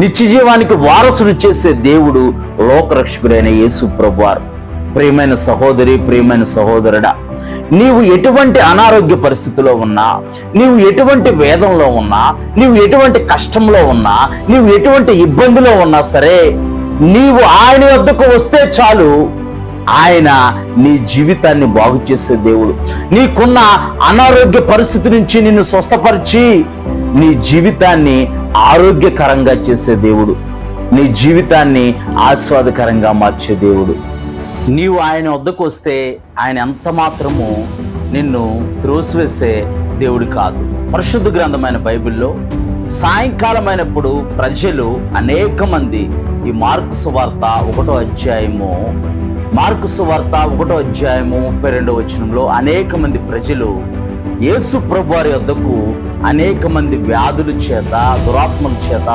నిత్య జీవానికి వారసుడు చేసే దేవుడు లోకరక్షకుడైన యేసు ప్రభువారు. ప్రియమైన సహోదరి, ప్రియమైన సహోదరుడా, నీవు ఎటువంటి అనారోగ్య పరిస్థితిలో ఉన్నా, నీవు ఎటువంటి వేదంలో ఉన్నా, నీవు ఎటువంటి కష్టంలో ఉన్నా, నీవు ఎటువంటి ఇబ్బందిలో ఉన్నా సరే, నీవు ఆయన వద్దకు వస్తే చాలు, ఆయన నీ జీవితాన్ని బాగు చేసే దేవుడు. నీకున్న అనారోగ్య పరిస్థితి నుంచి నిన్ను స్వస్థపరిచి నీ జీవితాన్ని ఆరోగ్యకరంగా చేసే దేవుడు, నీ జీవితాన్ని ఆస్వాదకరంగా మార్చే దేవుడు. నీవు ఆయన వద్దకు వస్తే ఆయన ఎంత మాత్రము నిన్ను త్రోసివేసే దేవుడు కాదు. పరిశుద్ధ గ్రంథమైన బైబిల్లో సాయంకాలమైనప్పుడు ప్రజలు అనేక మంది ఈ మార్కు సువార్త 1వ అధ్యాయము 32వ వచనంలో అనేక మంది ప్రజలు యేసు ప్రభువారి వద్దకు అనేక మంది వ్యాధుల చేత, దురాత్మల చేత